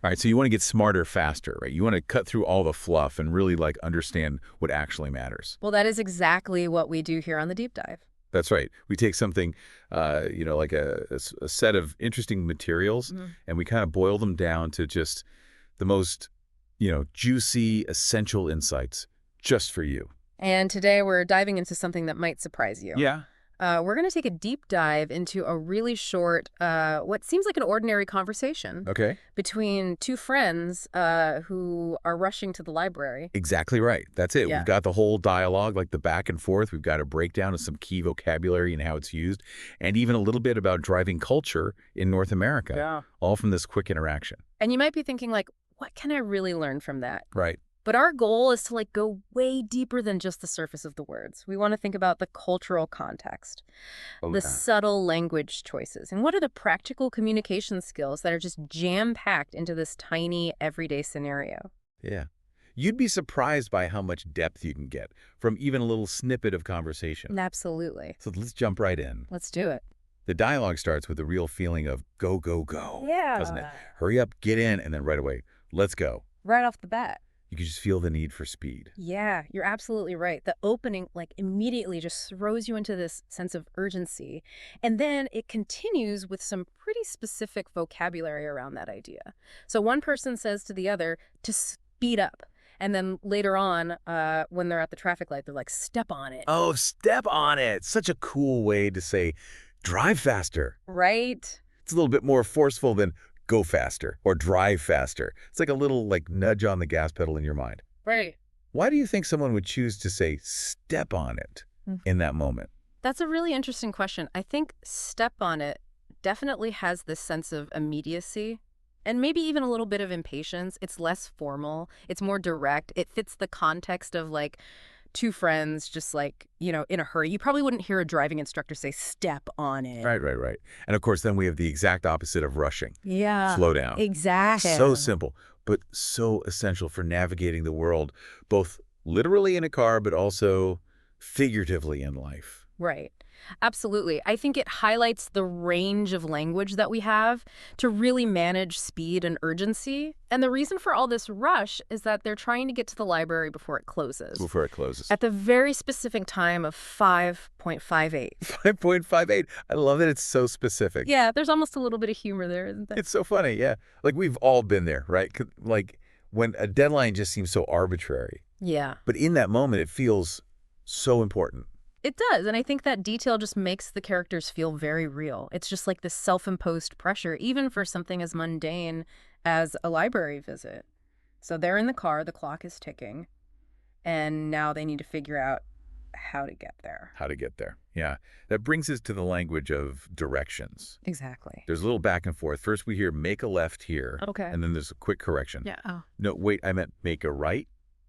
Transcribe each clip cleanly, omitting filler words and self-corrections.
All right, so you want to get smarter faster, right? You want to cut through all the fluff and really like understand what actually matters. Well, that is exactly what we do here on the deep dive. That's right. We take something, like a set of interesting materials, Mhm. and we kind of boil them down to just the most, juicy, essential insights just for you. And today we're diving into something that might surprise you. Yeah. We're going to take a deep dive into a really short, what seems like an ordinary conversation Okay. between two friends who are rushing to the library. Exactly right. That's it. Yeah. We've got the whole dialogue, like the back and forth. We've got a breakdown of some key vocabulary and how it's used, and even a little bit about driving culture in North America, Yeah. all from this quick interaction. And you might be thinking, like, what can I really learn from that? Right. But our goal is to go way deeper than just the surface of the words. We want to think about the cultural context, Oh, the yeah. subtle language choices, and what are the practical communication skills that are just jam-packed into this tiny everyday scenario. Yeah. You'd be surprised by how much depth you can get from even a little snippet of conversation. Absolutely. So let's jump right in. Let's do it. The dialogue starts with a real feeling of go, go, go, doesn't it? Yeah. Hurry up, get in, and then right away, let's go. Right off the bat. You can just feel the need for speed. Yeah, you're absolutely right. The opening, immediately just throws you into this sense of urgency. And then it continues with some pretty specific vocabulary around that idea. So one person says to the other to speed up. And then later on, when they're at the traffic light, they're like, step on it. Oh, step on it. Such a cool way to say drive faster. Right? It's a little bit more forceful than go faster or drive faster. It's like a little nudge on the gas pedal in your mind. Right. Why do you think someone would choose to say step on it in that moment? That's a really interesting question. I think step on it definitely has this sense of immediacy and maybe even a little bit of impatience. It's less formal. It's more direct. It fits the context of two friends just in a hurry. You probably wouldn't hear a driving instructor say step on it. Right. And of course, then we have the exact opposite of rushing. Yeah. Slow down. Exactly. So simple, but so essential for navigating the world, both literally in a car, but also figuratively in life. Right. Absolutely. I think it highlights the range of language that we have to really manage speed and urgency. And the reason for all this rush is that they're trying to get to the library before it closes. Before it closes. At the very specific time of 5:58. 5:58. I love that it's so specific. Yeah, there's almost a little bit of humor there, isn't there? It's so funny, yeah. We've all been there, right? When a deadline just seems so arbitrary. Yeah. But in that moment, it feels so important. It does, and I think that detail just makes the characters feel very real. It's just like this self-imposed pressure, even for something as mundane as a library visit. So they're in the car, the clock is ticking, and now they need to figure out how to get there. How to get there, yeah. That brings us to the language of directions. Exactly. There's a little back and forth. First, we hear make a left here, Okay. and then there's a quick correction. Yeah. Oh. No, wait, I meant make a right,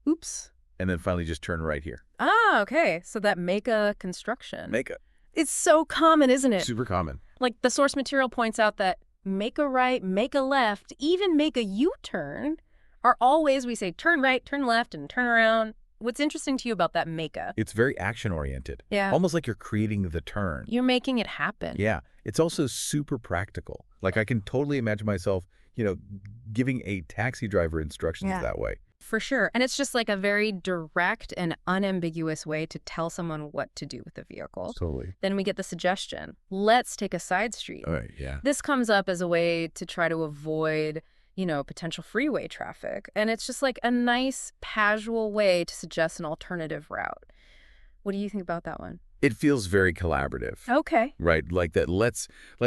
Oops. and then finally just turn right here. Ah, okay. So that make a construction. Make a It's so common, isn't it? super common. The source material points out that make a right, make a left, even make a U-turn are all ways we say turn right, turn left, and turn around. What's interesting to you about that make-a? It's very action-oriented. Yeah. Almost like you're creating the turn. You're making it happen. Yeah. It's also super practical. I can totally imagine myself, giving a taxi driver instructions that way. For sure. And it's just a very direct and unambiguous way to tell someone what to do with the vehicle. Totally. Then we get the suggestion, let's take a side street. All right, yeah. This comes up as a way to try to avoid, potential freeway traffic. And it's just a nice, casual way to suggest an alternative route. What do you think about that one? It feels very collaborative. Okay. Right,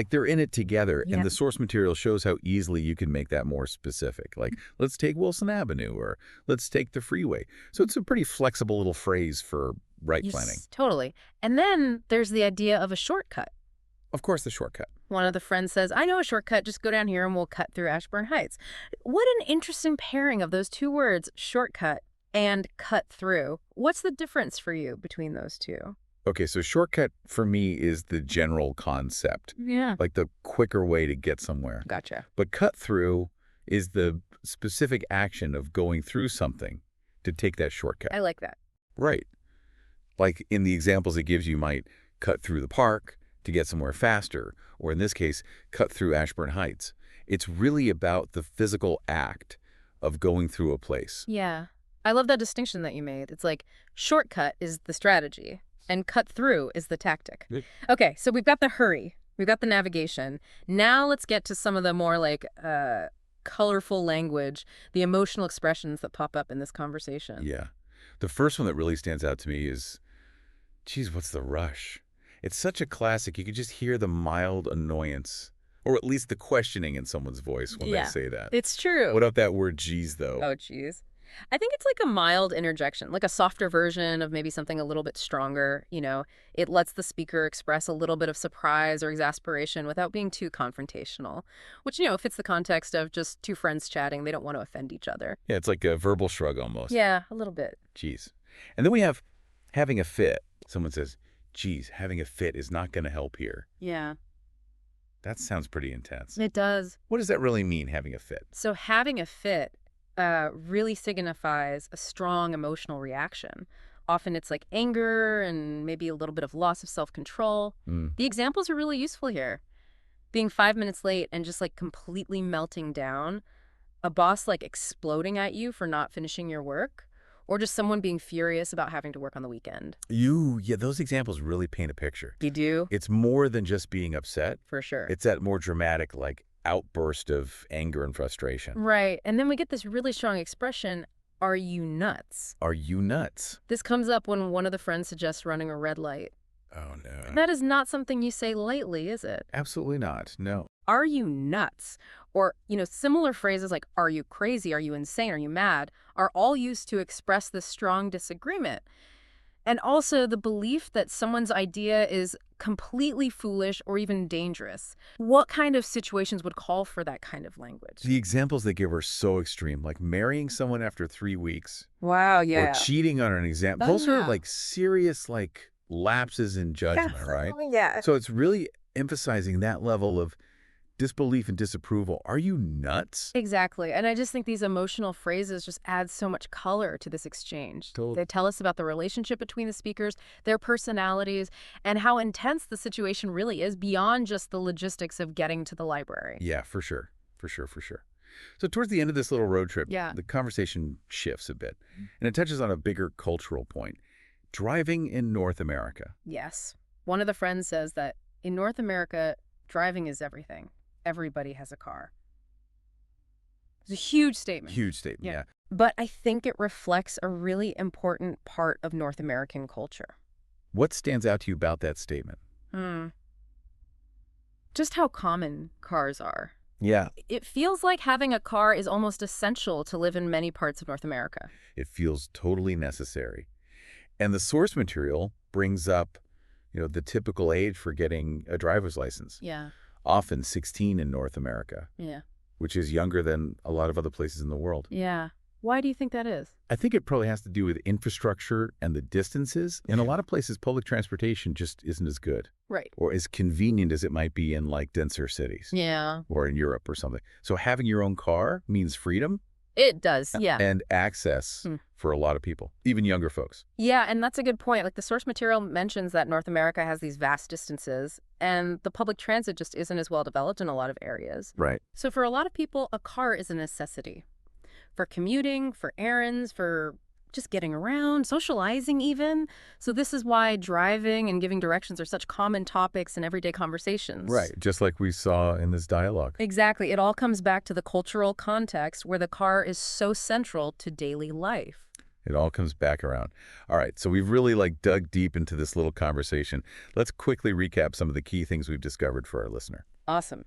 they're in it together, Yeah. and the source material shows how easily you can make that more specific. Let's take Wilson Avenue, or let's take the freeway. So it's a pretty flexible little phrase for route planning. Yes, totally. And then there's the idea of a shortcut. Of course, the shortcut. One of the friends says, I know a shortcut, just go down here and we'll cut through Ashburn Heights. What an interesting pairing of those two words, shortcut and cut through. What's the difference for you between those two? Okay, so shortcut for me is the general concept, Yeah. like the quicker way to get somewhere. Gotcha. But cut through is the specific action of going through something to take that shortcut. I like that. Right. Like in the examples it gives, you might cut through the park to get somewhere faster, or in this case, cut through Ashburn Heights. It's really about the physical act of going through a place. Yeah. I love that distinction that you made. It's like shortcut is the strategy and cut through is the tactic. Good. Okay, so we've got the hurry. We've got the navigation. Now let's get to some of the more like colorful language, the emotional expressions that pop up in this conversation. Yeah. The first one that really stands out to me is, geez, what's the rush? It's such a classic. You could just hear the mild annoyance, or at least the questioning in someone's voice when they say that. It's true. What about that word geez, though? Oh, geez. I think it's like a mild interjection, like a softer version of maybe something a little bit stronger. It lets the speaker express a little bit of surprise or exasperation without being too confrontational, which, fits the context of just two friends chatting. They don't want to offend each other. Yeah, it's like a verbal shrug almost. Yeah, a little bit. Geez. And then we have having a fit. Someone says, geez, having a fit is not going to help here. Yeah, That sounds pretty intense. it does. What does that really mean, having a fit? So having a fit really signifies a strong emotional reaction. Often it's like anger and maybe a little bit of loss of self-control. Mm. The examples are really useful here. Being 5 minutes late and just like completely melting down, a boss like exploding at you for not finishing your work, or just someone being furious about having to work on the weekend. Yeah, those examples really paint a picture. You do? It's more than just being upset. For sure. It's that more dramatic, like, outburst of anger and frustration. Right. And then we get this really strong expression, are you nuts? Are you nuts? This comes up when one of the friends suggests running a red light. Oh, no. That is not something you say lightly, is it? Absolutely not. No. Are you nuts? Or, similar phrases like, are you crazy? Are you insane? Are you mad? Are all used to express this strong disagreement. And also the belief that someone's idea is completely foolish or even dangerous. What kind of situations would call for that kind of language? The examples they give are so extreme, like marrying someone after 3 weeks. Wow, Or cheating on an exam. Those are like serious, like, lapses in judgment, right? Yeah. So it's really emphasizing that level of disbelief and disapproval. Are you nuts? Exactly. And I just think these emotional phrases just add so much color to this exchange. Totally. They tell us about the relationship between the speakers, their personalities, and how intense the situation really is beyond just the logistics of getting to the library. Yeah, for sure. For sure, for sure. So towards the end of this little road trip, Yeah. the conversation shifts a bit, and it touches on a bigger cultural point. Driving in North America. Yes. One of the friends says that in North America, driving is everything. Everybody has a car. It's a huge statement. Huge statement, yeah. But I think it reflects a really important part of North American culture. What stands out to you about that statement? Just how common cars are. Yeah. It feels like having a car is almost essential to live in many parts of North America. It feels totally necessary. And the source material brings up, the typical age for getting a driver's license. Yeah. Often 16 in North America, Yeah. which is younger than a lot of other places in the world. Yeah. Why do you think that is? I think it probably has to do with infrastructure and the distances. In a lot of places, public transportation just isn't as good Right. or as convenient as it might be in, like, denser cities Yeah. or in Europe or something. So having your own car means freedom It does. Yeah. and access for a lot of people, even younger folks. Yeah, and that's a good point. Like the source material mentions that North America has these vast distances and the public transit just isn't as well developed in a lot of areas. Right. So for a lot of people, a car is a necessity. For commuting, for errands, for just getting around, socializing even. So this is why driving and giving directions are such common topics in everyday conversations. Right, just like we saw in this dialogue. Exactly. It all comes back to the cultural context where the car is so central to daily life. It all comes back around. All right, so we've really dug deep into this little conversation. Let's quickly recap some of the key things we've discovered for our listener. Awesome.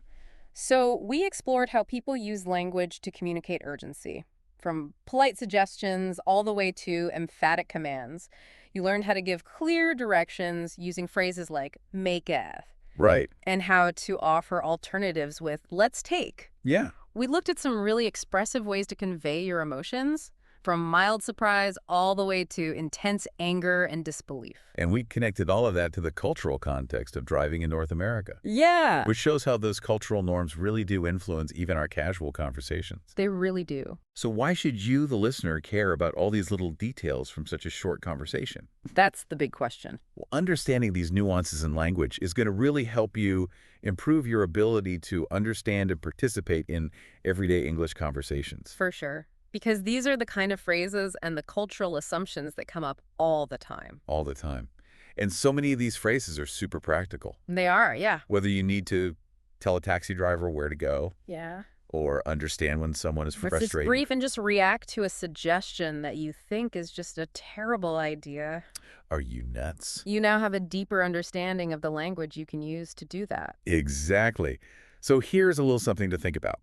So we explored how people use language to communicate urgency, from polite suggestions all the way to emphatic commands. You learned how to give clear directions using phrases like maketh, Right. and how to offer alternatives with let's take. Yeah. We looked at some really expressive ways to convey your emotions, from mild surprise all the way to intense anger and disbelief. And we connected all of that to the cultural context of driving in North America, Yeah. which shows how those cultural norms really do influence even our casual conversations. They really do. So why should you, the listener, care about all these little details from such a short conversation? That's the big question. Well, understanding these nuances in language is going to really help you improve your ability to understand and participate in everyday English conversations. For sure. Because these are the kind of phrases and the cultural assumptions that come up all the time. All the time. And so many of these phrases are super practical. They are, yeah. Whether you need to tell a taxi driver where to go, Yeah. or understand when someone is Or if it's frustrated. brief and just react to a suggestion that you think is just a terrible idea. Are you nuts? You now have a deeper understanding of the language you can use to do that. Exactly. So here's a little something to think about.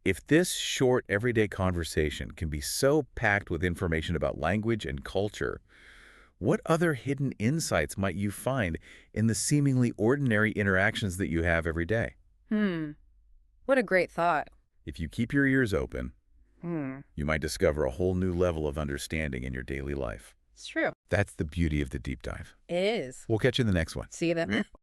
If this short, everyday conversation can be so packed with information about language and culture, what other hidden insights might you find in the seemingly ordinary interactions that you have every day? What a great thought. If you keep your ears open, Hmm. you might discover a whole new level of understanding in your daily life. It's true. That's the beauty of the deep dive. It is. We'll catch you in the next one. See you then.